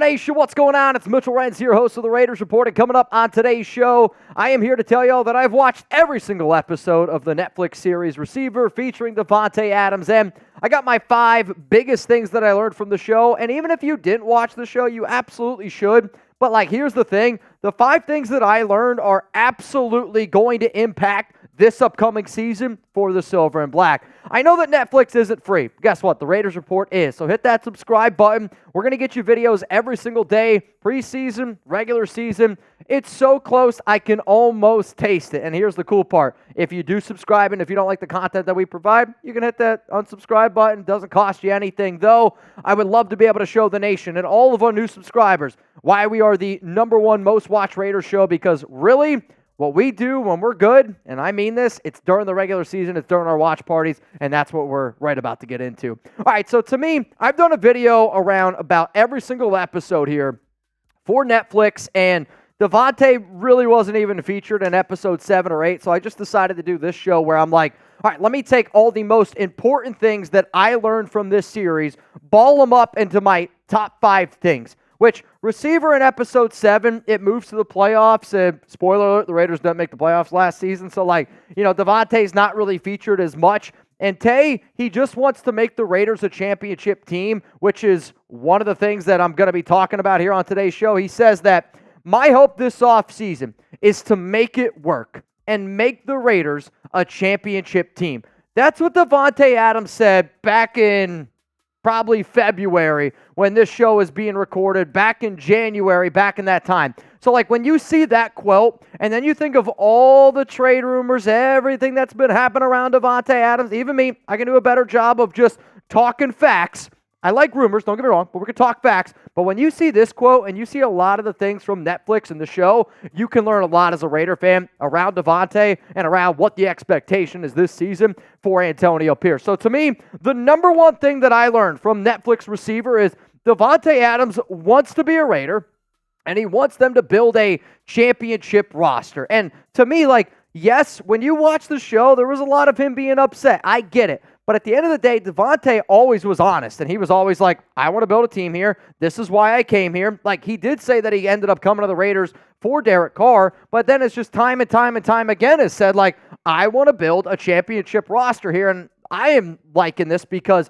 Nation, what's going on? It's Mitchell Renz here, host of the Raiders Report, and coming up on today's show, I am here to tell y'all that I've watched every single episode of the Netflix series Receiver featuring Davante Adams, and I got my 5 biggest things that I learned from the show, and even if you didn't watch the show, you absolutely should. But here's the thing, the 5 things that I learned are absolutely going to impact this upcoming season for the Silver and Black. I know that Netflix isn't free. Guess what? The Raiders Report is. So hit that subscribe button. We're going to get you videos every single day, preseason, regular season. It's so close, I can almost taste it. And here's the cool part. If you do subscribe and if you don't like the content that we provide, you can hit that unsubscribe button. It doesn't cost you anything, though. I would love to be able to show the nation and all of our new subscribers why we are the #1 most watched Raiders show, because really, what we do when we're good, and I mean this, it's during the regular season, it's during our watch parties, and that's what we're right about to get into. All right, so to me, I've done a video around about every single episode here for Netflix, and Davante really wasn't even featured in episode 7 or 8, so I just decided to do this show where I'm like, all right, let me take all the most important things that I learned from this series, ball them up into my top 5 things. Which, receiver in episode 7, it moves to the playoffs. Spoiler alert, the Raiders didn't make the playoffs last season. So, Davante's not really featured as much. And Tay, he just wants to make the Raiders a championship team, which is one of the things that I'm going to be talking about here on today's show. He says that, my hope this offseason is to make it work and make the Raiders a championship team. That's what Davante Adams said back in probably February when this show is being recorded, back in January, back in that time. So when you see that quote, and then you think of all the trade rumors, everything that's been happening around Davante Adams, even me, I can do a better job of just talking facts. I like rumors, don't get me wrong, but we can talk facts. But when you see this quote and you see a lot of the things from Netflix and the show, you can learn a lot as a Raider fan around Davante and around what the expectation is this season for Antonio Pierce. So to me, the #1 thing that I learned from Netflix Receiver is Davante Adams wants to be a Raider, and he wants them to build a championship roster. And to me, yes, when you watch the show, there was a lot of him being upset. I get it. But at the end of the day, Davante always was honest, and he was always like, I want to build a team here. This is why I came here. He did say that he ended up coming to the Raiders for Derek Carr, but then it's just time and time and time again has said, I want to build a championship roster here, and I am liking this because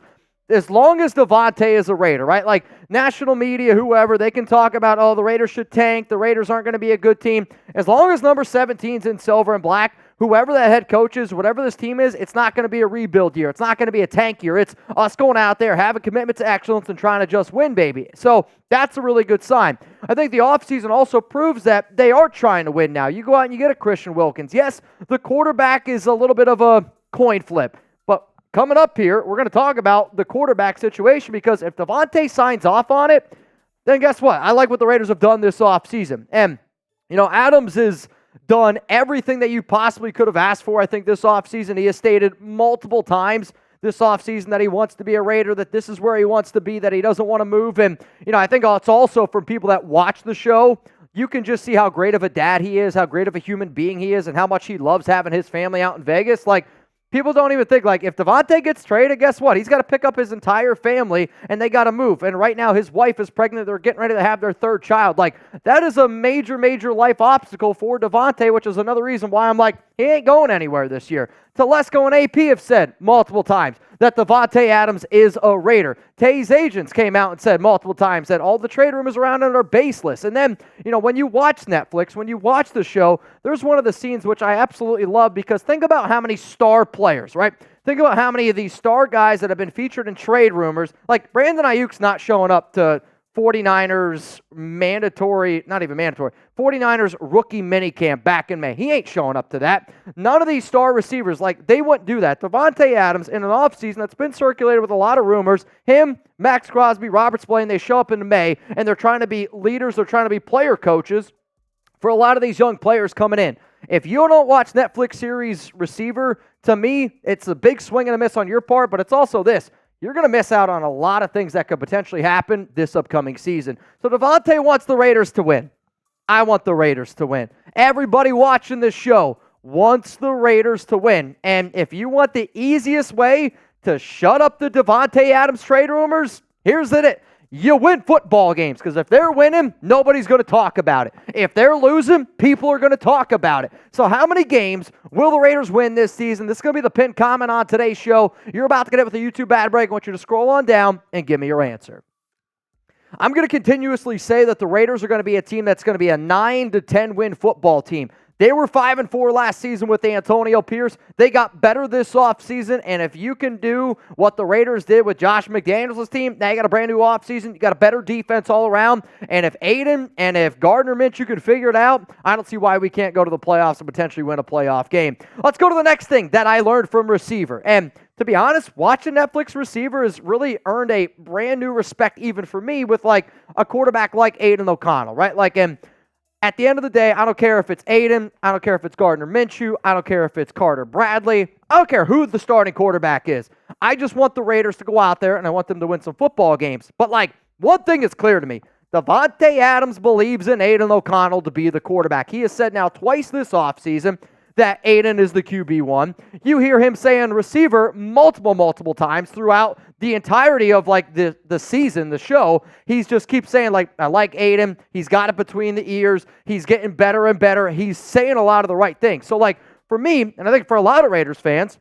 as long as Davante is a Raider, right? National media, whoever, they can talk about, the Raiders should tank, the Raiders aren't going to be a good team. As long as number 17's in silver and black, whoever that head coach is, whatever this team is, it's not going to be a rebuild year. It's not going to be a tank year. It's us going out there, having commitment to excellence, and trying to just win, baby. So that's a really good sign. I think the offseason also proves that they are trying to win now. You go out and you get a Christian Wilkins. Yes, the quarterback is a little bit of a coin flip. But coming up here, we're going to talk about the quarterback situation, because if Davante signs off on it, then guess what? I like what the Raiders have done this offseason. And, Adams is done everything that you possibly could have asked for, I think, this offseason. He has stated multiple times this offseason that he wants to be a Raider, that this is where he wants to be, that he doesn't want to move. And, I think it's also from people that watch the show, you can just see how great of a dad he is, how great of a human being he is, and how much he loves having his family out in Vegas. People don't even think, if Davante gets traded, guess what? He's got to pick up his entire family, and they got to move. And right now, his wife is pregnant. They're getting ready to have their 3rd child. That is a major, major life obstacle for Davante, which is another reason why I'm he ain't going anywhere this year. Telesco and AP have said multiple times that Davante Adams is a Raider. Tay's agents came out and said multiple times that all the trade rumors around it are baseless. And then, when you watch Netflix, when you watch the show, there's one of the scenes which I absolutely love, because think about how many star players, right? Think about how many of these star guys that have been featured in trade rumors, Brandon Ayuk's not showing up to 49ers not even mandatory, 49ers rookie minicamp back in May. He ain't showing up to that. None of these star receivers, they wouldn't do that. Davante Adams, in an offseason that's been circulated with a lot of rumors, him, Max Crosby, Robert Spillane, they show up in May, and they're trying to be leaders, they're trying to be player coaches for a lot of these young players coming in. If you don't watch Netflix series Receiver, to me, it's a big swing and a miss on your part, but it's also this. You're going to miss out on a lot of things that could potentially happen this upcoming season. So Davante wants the Raiders to win. I want the Raiders to win. Everybody watching this show wants the Raiders to win. And if you want the easiest way to shut up the Davante Adams trade rumors, here's it. you win football games, because if they're winning, nobody's going to talk about it. If they're losing, people are going to talk about it. So how many games will the Raiders win this season? This is going to be the pinned comment on today's show. You're about to get it with a YouTube ad break. I want you to scroll on down and give me your answer. I'm going to continuously say that the Raiders are going to be a team that's going to be a 9 to 10 win football team. They were 5-4 last season with Antonio Pierce. They got better this offseason, and if you can do what the Raiders did with Josh McDaniels' team, now you got a brand new offseason, you got a better defense all around, and if Aidan and if Gardner Minshew can figure it out, I don't see why we can't go to the playoffs and potentially win a playoff game. Let's go to the next thing that I learned from receiver, and to be honest, watching Netflix receiver has really earned a brand new respect even for me with like a quarterback like Aidan O'Connell, right? At the end of the day, I don't care if it's Aidan, I don't care if it's Gardner Minshew, I don't care if it's Carter Bradley, I don't care who the starting quarterback is. I just want the Raiders to go out there and I want them to win some football games. But one thing is clear to me. Davante Adams believes in Aidan O'Connell to be the quarterback. He has said now twice this offseason that Aidan is the QB1. You hear him saying receiver multiple times throughout the entirety of the season, the show. He's just keeps saying I like Aidan. He's got it between the ears. He's getting better and better. He's saying a lot of the right things. So for me, and I think for a lot of Raiders fans,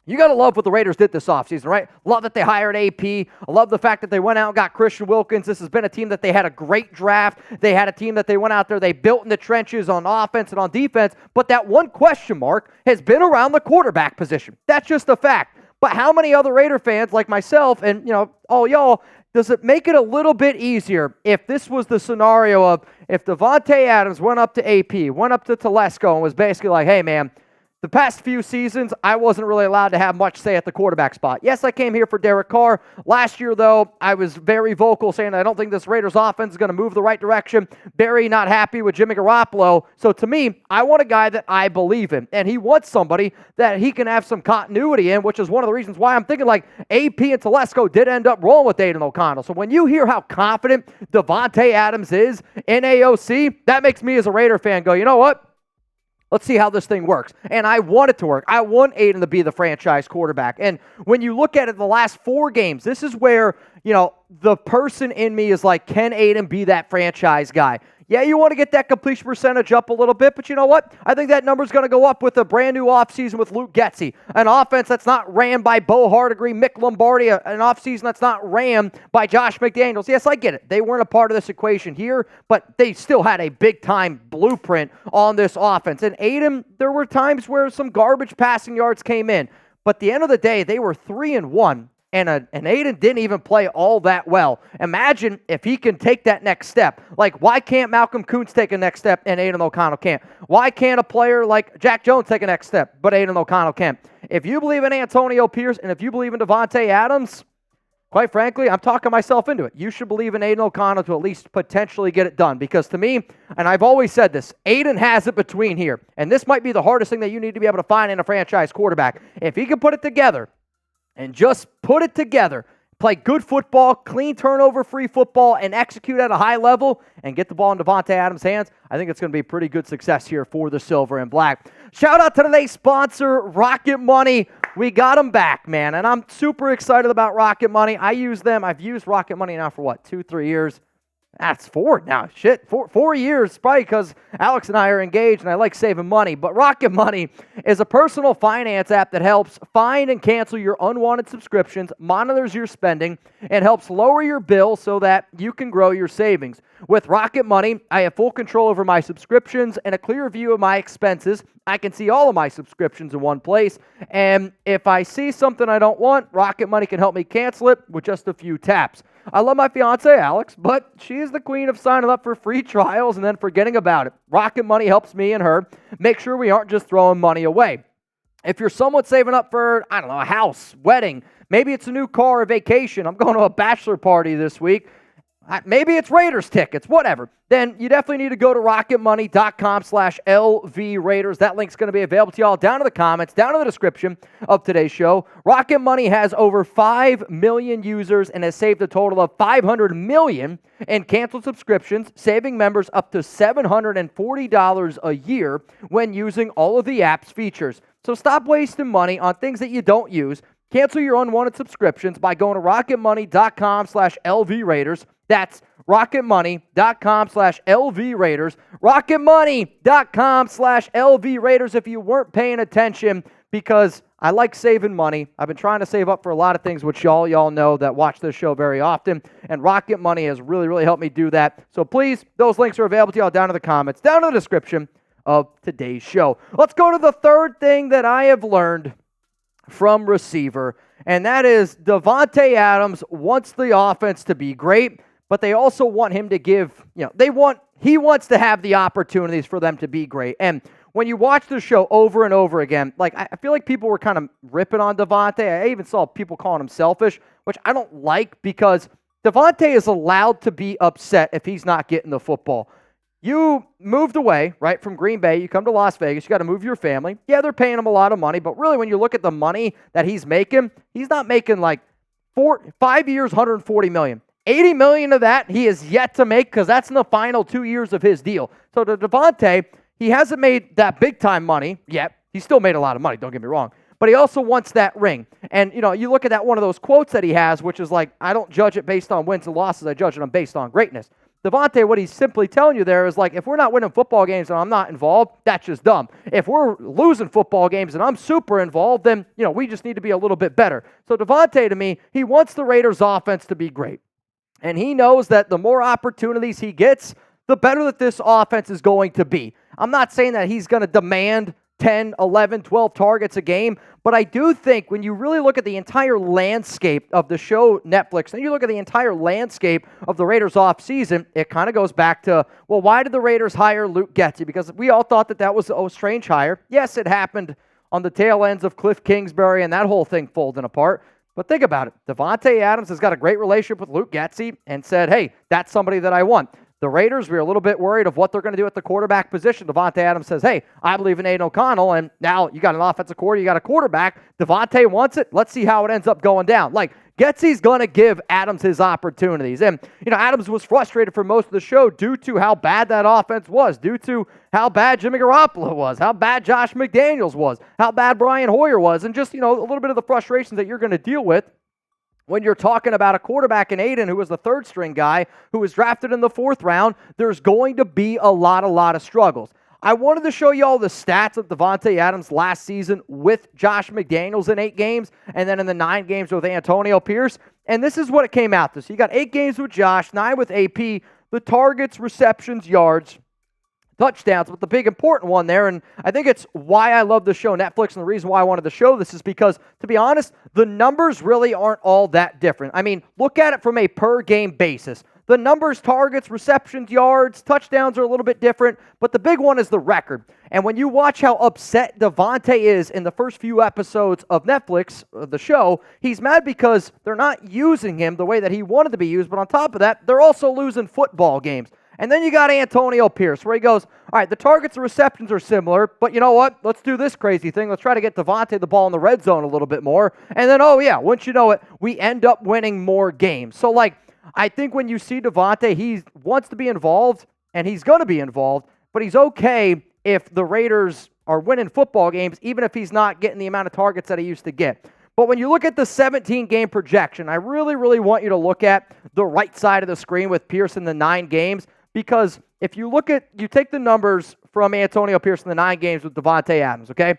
you got to love what the Raiders did this offseason, right? Love that they hired AP. I love the fact that they went out and got Christian Wilkins. This has been a team that they had a great draft. They had a team that they went out there, they built in the trenches on offense and on defense. But that one question mark has been around the quarterback position. That's just a fact. But how many other Raider fans like myself and, all y'all, does it make it a little bit easier if this was the scenario of if Davante Adams went up to AP, went up to Telesco and was basically like, hey, man, the past few seasons, I wasn't really allowed to have much say at the quarterback spot. Yes, I came here for Derek Carr. Last year, though, I was very vocal saying I don't think this Raiders offense is going to move the right direction. Very not happy with Jimmy Garoppolo. So to me, I want a guy that I believe in. And he wants somebody that he can have some continuity in, which is one of the reasons why I'm thinking AP and Telesco did end up rolling with Aidan O'Connell. So when you hear how confident Davante Adams is in AOC, that makes me as a Raider fan go, you know what? Let's see how this thing works. And I want it to work. I want Aidan to be the franchise quarterback. And when you look at it, the last 4 games, this is where, the person in me is like, can Aidan be that franchise guy? Yeah, you want to get that completion percentage up a little bit, but you know what? I think that number's going to go up with a brand new offseason with Luke Getsy, an offense that's not ran by Bo Hardigree, Mick Lombardi, an offseason that's not ran by Josh McDaniels. Yes, I get it. They weren't a part of this equation here, but they still had a big-time blueprint on this offense. And Aidan, there were times where some garbage passing yards came in, but at the end of the day, they were 3-1. And Aidan didn't even play all that well. Imagine if he can take that next step. Why can't Malcolm Kuntz take a next step and Aidan O'Connell can't? Why can't a player like Jack Jones take a next step, but Aidan O'Connell can't? If you believe in Antonio Pierce and if you believe in Davante Adams, quite frankly, I'm talking myself into it. You should believe in Aidan O'Connell to at least potentially get it done. Because to me, and I've always said this, Aidan has it between here. And this might be the hardest thing that you need to be able to find in a franchise quarterback. If he can put it together, and just put it together, play good football, clean turnover-free football, and execute at a high level, and get the ball in Davante Adams' hands, I think it's going to be a pretty good success here for the Silver and Black. Shout out to today's sponsor, Rocket Money. We got them back, man, and I'm super excited about Rocket Money. I use them. I've used Rocket Money now for, 2-3 years? That's 4 now. Shit, 4 years, probably because Alex and I are engaged and I like saving money. But Rocket Money is a personal finance app that helps find and cancel your unwanted subscriptions, monitors your spending, and helps lower your bill so that you can grow your savings. With Rocket Money, I have full control over my subscriptions and a clear view of my expenses. I can see all of my subscriptions in one place. And if I see something I don't want, Rocket Money can help me cancel it with just a few taps. I love my fiance, Alex, but she is the queen of signing up for free trials and then forgetting about it. Rocket Money helps me and her make sure we aren't just throwing money away. If you're someone saving up for, a house, wedding, maybe it's a new car or vacation, I'm going to a bachelor party this week, maybe it's Raiders tickets, whatever, then you definitely need to go to rocketmoney.com/LV Raiders. That link's going to be available to y'all down in the comments, down in the description of today's show. Rocket Money has over 5 million users and has saved a total of $500 million in canceled subscriptions, saving members up to $740 a year when using all of the app's features. So stop wasting money on things that you don't use. Cancel your unwanted subscriptions by going to rocketmoney.com/LVRaiders. That's rocketmoney.com/LVRaiders. rocketmoney.com/LVRaiders if you weren't paying attention, because I like saving money. I've been trying to save up for a lot of things, which y'all know that watch this show very often, and Rocket Money has really helped me do that. So please, those links are available to y'all down in the comments, down in the description of today's show. Let's go to the third thing that I have learned from receiver, and that is Davante Adams wants the offense to be great, but they also want him to give, he wants to have the opportunities for them to be great. And when you watch the show over and over again, like I feel like people were kind of ripping on Davante. I even saw people calling him selfish, which I don't like, because Davante is allowed to be upset if he's not getting the football. You moved away, right, from Green Bay. You come to Las Vegas. You got to move your family. Yeah, they're paying him a lot of money, but really when you look at the money that he's not making like 5 years, $140 million. $80 million of that he is yet to make, because that's in the final 2 years of his deal. So to Davante, he hasn't made that big-time money yet. He still made a lot of money, don't get me wrong. But he also wants that ring. And, you look at that one of those quotes that he has, which is like, I don't judge it based on wins and losses. I judge it based on greatness. Davante, what he's simply telling you there is like, if we're not winning football games and I'm not involved, that's just dumb. If we're losing football games and I'm super involved, then, we just need to be a little bit better. So Davante, to me, he wants the Raiders' offense to be great. And he knows that the more opportunities he gets, the better that this offense is going to be. I'm not saying that he's going to demand 10, 11, 12 targets a game, but I do think when you really look at the entire landscape of the show Netflix, and you look at the entire landscape of the Raiders offseason, it kind of goes back to, well, why did the Raiders hire Luke Getsy? Because we all thought that was a strange hire. Yes, it happened on the tail ends of Cliff Kingsbury and that whole thing folding apart. But think about it. Davante Adams has got a great relationship with Luke Getsy and said, hey, that's somebody that I want. The Raiders, we were a little bit worried of what they're going to do at the quarterback position. Davante Adams says, hey, I believe in Aidan O'Connell, and now you got an offensive coordinator, you got a quarterback. Davante wants it. Let's see how it ends up going down. Like, Getsy's going to give Adams his opportunities. And, Adams was frustrated for most of the show due to how bad that offense was, due to how bad Jimmy Garoppolo was, how bad Josh McDaniels was, how bad Brian Hoyer was, and just, a little bit of the frustrations that you're going to deal with when you're talking about a quarterback in Aidan who was the third-string guy who was drafted in the 4th round. There's going to be a lot of struggles. I wanted to show you all the stats of Davante Adams last season with Josh McDaniels in 8 games, and then in the 9 games with Antonio Pierce, and this is what it came out to. So you got 8 games with Josh, 9 with AP, the targets, receptions, yards, touchdowns, but the big important one there, and I think it's why I love the show Netflix, and the reason why I wanted to show this is because, to be honest, the numbers really aren't all that different. I mean, look at it from a per-game basis. The numbers, targets, receptions, yards, touchdowns are a little bit different, but the big one is the record. And when you watch how upset Davante is in the first few episodes of Netflix, the show, he's mad because they're not using him the way that he wanted to be used, but on top of that, they're also losing football games. And then you got Antonio Pierce, where he goes, all right, the targets and receptions are similar, but you know what? Let's do this crazy thing. Let's try to get Davante the ball in the red zone a little bit more. And then, oh yeah, once you know it, we end up winning more games. So, I think when you see Davante, he wants to be involved, and he's going to be involved, but he's okay if the Raiders are winning football games, even if he's not getting the amount of targets that he used to get. But when you look at the 17-game projection, I really want you to look at the right side of the screen with Pierce in the 9 games. Because if you take the numbers from Antonio Pierce in the 9 games with Davante Adams, okay?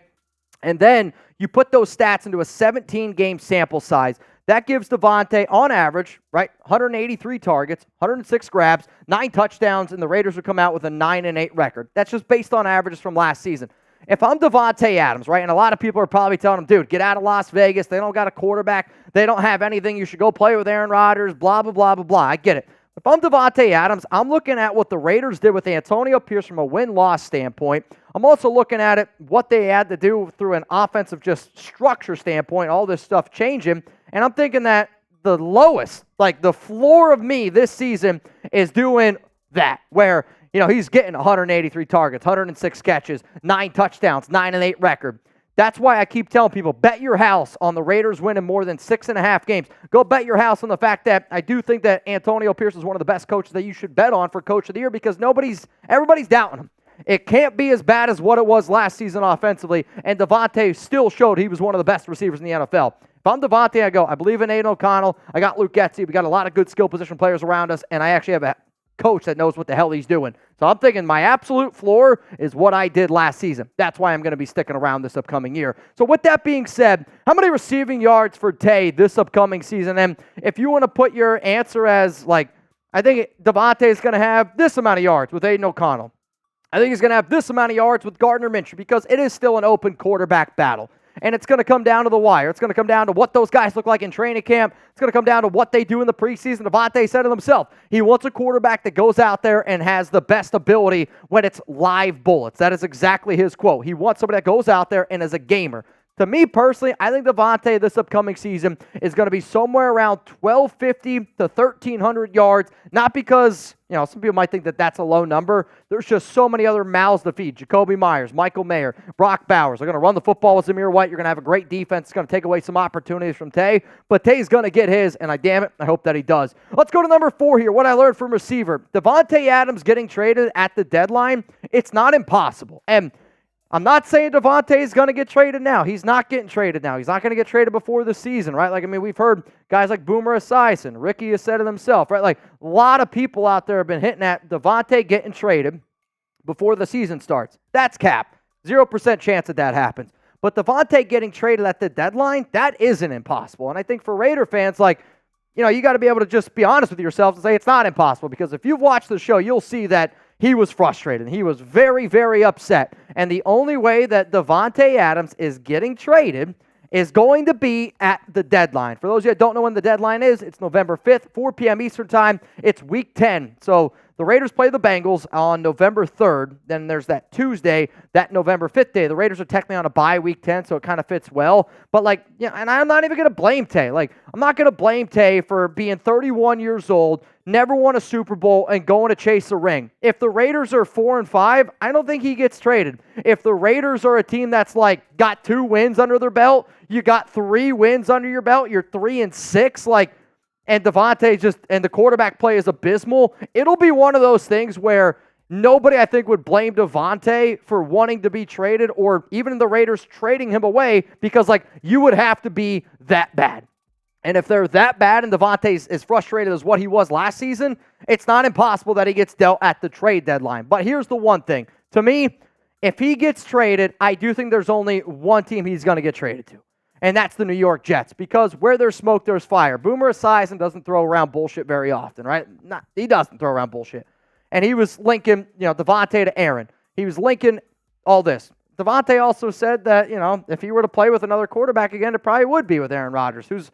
And then you put those stats into a 17-game sample size. That gives Davante, on average, right, 183 targets, 106 grabs, 9 touchdowns, and the Raiders would come out with a 9-8 record. That's just based on averages from last season. If I'm Davante Adams, right, and a lot of people are probably telling him, dude, get out of Las Vegas. They don't got a quarterback. They don't have anything. You should go play with Aaron Rodgers, blah, blah, blah, blah, blah. I get it. If I'm Davante Adams, I'm looking at what the Raiders did with Antonio Pierce from a win-loss standpoint. I'm also looking at it, what they had to do through an offensive just structure standpoint, all this stuff changing. And I'm thinking that the lowest, the floor of me this season is doing that, where, he's getting 183 targets, 106 catches, 9 touchdowns, 9-8 record. That's why I keep telling people, bet your house on the Raiders winning more than 6.5 games. Go bet your house on the fact that I do think that Antonio Pierce is one of the best coaches that you should bet on for Coach of the Year, because everybody's doubting him. it can't be as bad as what it was last season offensively, and Davante still showed he was one of the best receivers in the NFL. If I'm Davante, I go, I believe in Aidan O'Connell. I got Luke Getsy. We got a lot of good skill position players around us, and I actually have a coach that knows what the hell he's doing. So I'm thinking my absolute floor is what I did last season. That's why I'm going to be sticking around this upcoming year. So with that being said, how many receiving yards for Tay this upcoming season? And if you want to put your answer as like, I think Davante is going to have this amount of yards with Aidan O'Connell. I think he's going to have this amount of yards with Gardner Minshew, because it is still an open quarterback battle. And it's going to come down to the wire. It's going to come down to what those guys look like in training camp. It's going to come down to what they do in the preseason. Davante said it himself. He wants a quarterback that goes out there and has the best ability when it's live bullets. That is exactly his quote. He wants somebody that goes out there and is a gamer. To me personally, I think Davante this upcoming season is going to be somewhere around 1,250 to 1,300 yards. Not because, some people might think that that's a low number. There's just so many other mouths to feed. Jacoby Myers, Michael Mayer, Brock Bowers. They're going to run the football with Zamir White. You're going to have a great defense. It's going to take away some opportunities from Tay. But Tay's going to get his, and I hope that he does. Let's go to number 4 here. What I learned from receiver. Davante Adams getting traded at the deadline, it's not impossible. And I'm not saying Davante is going to get traded now. He's not getting traded now. He's not going to get traded before the season, right? We've heard guys like Boomer Esiason. Ricky has said it himself, right? Like, a lot of people out there have been hitting at Davante getting traded before the season starts. That's cap. 0% chance that happens. But Davante getting traded at the deadline, that isn't impossible. And I think for Raider fans, you got to be able to just be honest with yourselves and say it's not impossible. Because if you've watched the show, you'll see that he was frustrated. He was very, very upset. And the only way that Davante Adams is getting traded is going to be at the deadline. For those of you that don't know when the deadline is, it's November 5th, 4 p.m. Eastern Time. It's Week 10. So the Raiders play the Bengals on November 3rd. Then there's that Tuesday, that November 5th day. The Raiders are technically on a bye Week 10, so it kind of fits well. But, and I'm not even going to blame Tay. I'm not going to blame Tay for being 31 years old, never won a Super Bowl, and going to chase a ring. If the Raiders are 4-5, I don't think he gets traded. If the Raiders are a team that's got 2 wins under their belt, you got 3 wins under your belt, you're 3-6, and Davante and the quarterback play is abysmal, it'll be one of those things where nobody, I think, would blame Davante for wanting to be traded, or even the Raiders trading him away, because you would have to be that bad. And if they're that bad and Davante is frustrated as what he was last season, it's not impossible that he gets dealt at the trade deadline. But here's the one thing. To me, if he gets traded, I do think there's only one team he's going to get traded to. And that's the New York Jets, because where there's smoke, there's fire. Boomer Esiason doesn't throw around bullshit very often, right? He doesn't throw around bullshit. And he was linking, Davante to Aaron. He was linking all this. Davante also said that, if he were to play with another quarterback again, it probably would be with Aaron Rodgers, who's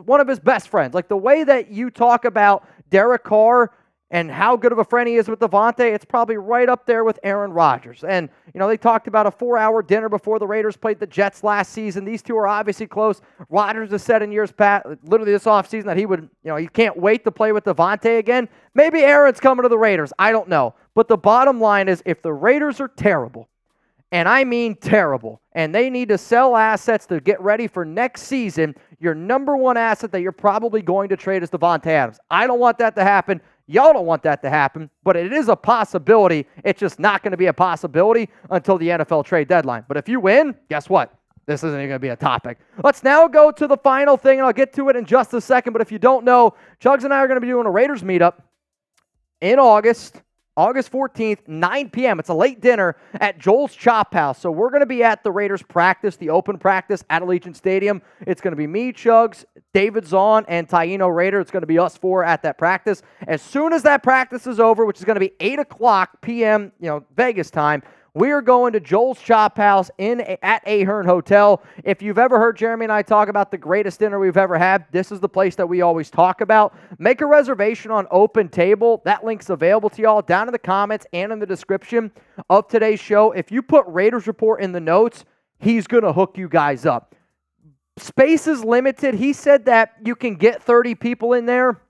one of his best friends. The way that you talk about Derek Carr and how good of a friend he is with Davante, it's probably right up there with Aaron Rodgers. And, they talked about a 4-hour dinner before the Raiders played the Jets last season. These two are obviously close. Rodgers has said in years past, literally this offseason, that he would, he can't wait to play with Davante again. Maybe Aaron's coming to the Raiders. I don't know. But the bottom line is, if the Raiders are terrible, and I mean terrible, and they need to sell assets to get ready for next season, your number one asset that you're probably going to trade is Davante Adams. I don't want that to happen. Y'all don't want that to happen, but it is a possibility. It's just not going to be a possibility until the NFL trade deadline. But if you win, guess what? This isn't even going to be a topic. Let's now go to the final thing, and I'll get to it in just a second. But if you don't know, Chugs and I are going to be doing a Raiders meetup in August 14th, 9 p.m. It's a late dinner at Joel's Chop House. So we're going to be at the Raiders practice, the open practice at Allegiant Stadium. It's going to be me, Chugs, David Zahn, and Taino Raider. It's going to be us 4 at that practice. As soon as that practice is over, which is going to be 8 o'clock p.m., Vegas time, we are going to Joel's Chop House at Ahern Hotel. If you've ever heard Jeremy and I talk about the greatest dinner we've ever had, this is the place that we always talk about. Make a reservation on Open Table. That link's available to y'all down in the comments and in the description of today's show. If you put Raiders Report in the notes, he's going to hook you guys up. Space is limited. He said that you can get 30 people in there.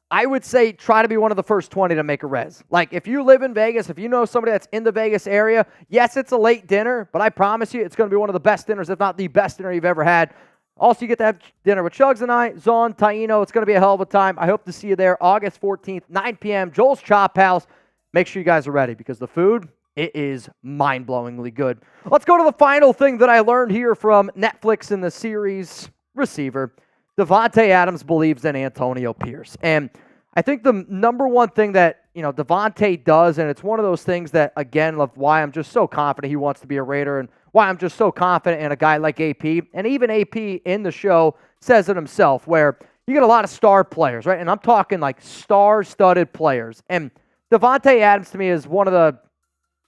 I would say try to be one of the first 20 to make a res. If you live in Vegas, if you know somebody that's in the Vegas area, yes, it's a late dinner, but I promise you it's going to be one of the best dinners, if not the best dinner you've ever had. Also, you get to have dinner with Chugs and I, Zahn, Taino. It's going to be a hell of a time. I hope to see you there August 14th, 9 p.m., Joel's Chop House. Make sure you guys are ready, because the food, It is mind-blowingly good. Let's go to the final thing that I learned here from Netflix in the series receiver. Davante Adams believes in Antonio Pierce. And I think the number one thing that, Davante does, and it's one of those things that, again, why I'm just so confident he wants to be a Raider and why I'm just so confident in a guy like AP. And even AP in the show says it himself, where you get a lot of star players, right? And I'm talking like star-studded players. And Davante Adams, to me, is one of the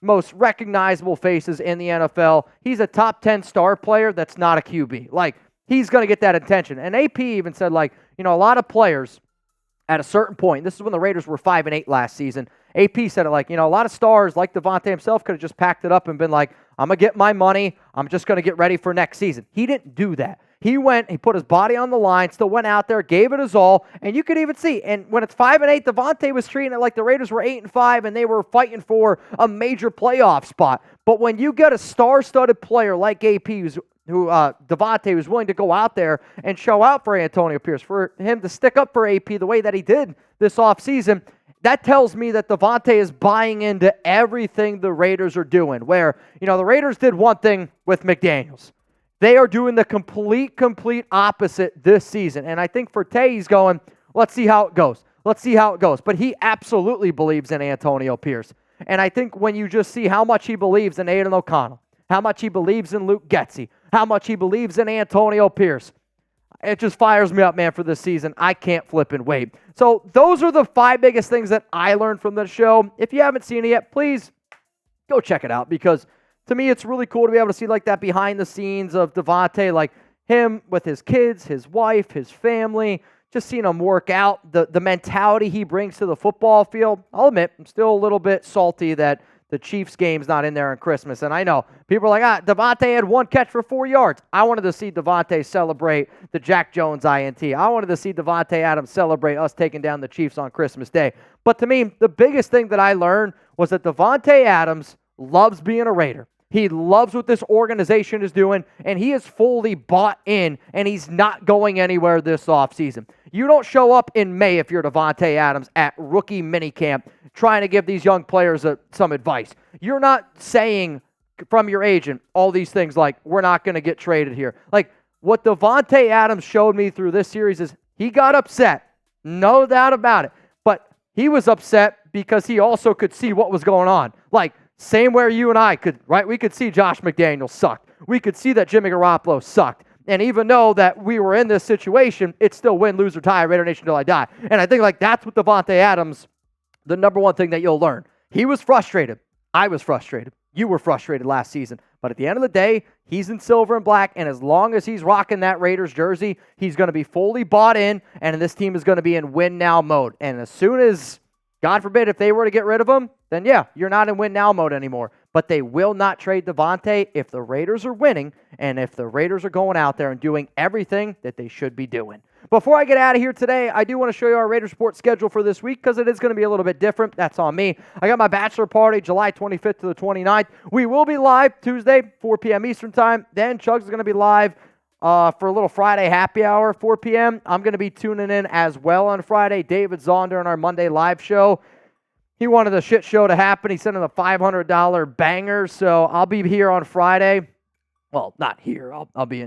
most recognizable faces in the NFL. He's a top 10 star player that's not a QB. Like, he's going to get that attention. And AP even said, a lot of players at a certain point, this is when the Raiders were 5-8 last season, AP said it a lot of stars like Davante himself could have just packed it up and been like, I'm going to get my money. I'm just going to get ready for next season. He didn't do that. He put his body on the line, still went out there, gave it his all, and you could even see, and when it's 5-8, Davante was treating it like the Raiders were 8-5, and they were fighting for a major playoff spot. But when you get a star-studded player like AP, who Davante was willing to go out there and show out for Antonio Pierce, for him to stick up for AP the way that he did this offseason, that tells me that Davante is buying into everything the Raiders are doing, where, the Raiders did one thing with McDaniels. They are doing the complete opposite this season. And I think for Tay, he's going, let's see how it goes. Let's see how it goes. But he absolutely believes in Antonio Pierce. And I think when you just see how much he believes in Aidan O'Connell, how much he believes in Luke Getsy, how much he believes in Antonio Pierce, it just fires me up, man, for this season. I can't flip and wait. So those are the 5 biggest things that I learned from this show. If you haven't seen it yet, please go check it out, because to me, it's really cool to be able to see that behind the scenes of Davante, like him with his kids, his wife, his family, just seeing him work out, the mentality he brings to the football field. I'll admit, I'm still a little bit salty that the Chiefs game's not in there on Christmas. And I know people are like, Davante had 1 catch for 4 yards. I wanted to see Davante celebrate the Jack Jones INT. I wanted to see Davante Adams celebrate us taking down the Chiefs on Christmas Day. But to me, the biggest thing that I learned was that Davante Adams loves being a Raider. He loves what this organization is doing, and he is fully bought in, and he's not going anywhere this offseason. You don't show up in May if you're Davante Adams at rookie minicamp trying to give these young players some advice. You're not saying from your agent all these things like, we're not going to get traded here. Like, what Davante Adams showed me through this series is he got upset, no doubt about it, but he was upset because he also could see what was going on. Like, same where you and I could, right? We could see Josh McDaniels sucked. We could see that Jimmy Garoppolo sucked. And even though that we were in this situation, it's still win, lose, or tie, Raider Nation till I die. And I think that's what Davante Adams, the number one thing that you'll learn. He was frustrated. I was frustrated. You were frustrated last season. But at the end of the day, he's in silver and black, and as long as he's rocking that Raiders jersey, he's going to be fully bought in, and this team is going to be in win-now mode. And as soon as, God forbid, if they were to get rid of him, then yeah, you're not in win-now mode anymore. But they will not trade Davante if the Raiders are winning and if the Raiders are going out there and doing everything that they should be doing. Before I get out of here today, I do want to show you our Raiders Report schedule for this week because it is going to be a little bit different. That's on me. I got my bachelor party July 25th to the 29th. We will be live Tuesday, 4 p.m. Eastern Time. Then Chugs is going to be live for a little Friday happy hour, 4 p.m. I'm going to be tuning in as well on Friday. David Zonder on our Monday live show. He wanted the shit show to happen. He sent in a $500 banger, so I'll be here on Friday. Well, not here. I'll be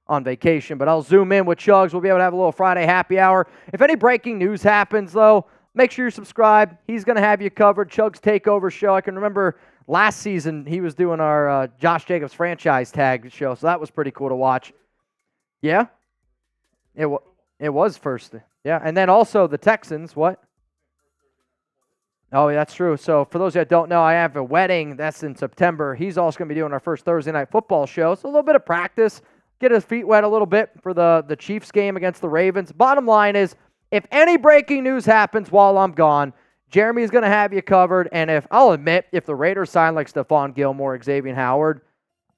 on vacation, but I'll zoom in with Chugs. We'll be able to have a little Friday happy hour. If any breaking news happens, though, make sure you subscribe. He's going to have you covered. Chugs Takeover Show. I can remember last season he was doing our Josh Jacobs franchise tag show, so that was pretty cool to watch. Yeah? It was first. Yeah, and then also the Texans, what? Oh, that's true. So for those that don't know, I have a wedding. That's in September. He's also going to be doing our first Thursday night football show. So a little bit of practice, get his feet wet a little bit for the Chiefs game against the Ravens. Bottom line is, if any breaking news happens while I'm gone, Jeremy's going to have you covered. And I'll admit, if the Raiders sign like Stephon Gilmore, Xavier Howard,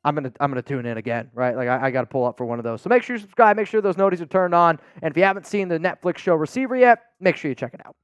I'm gonna tune in again, right? Like I got to pull up for one of those. So make sure you subscribe. Make sure those notifications are turned on. And if you haven't seen the Netflix show Receiver yet, make sure you check it out.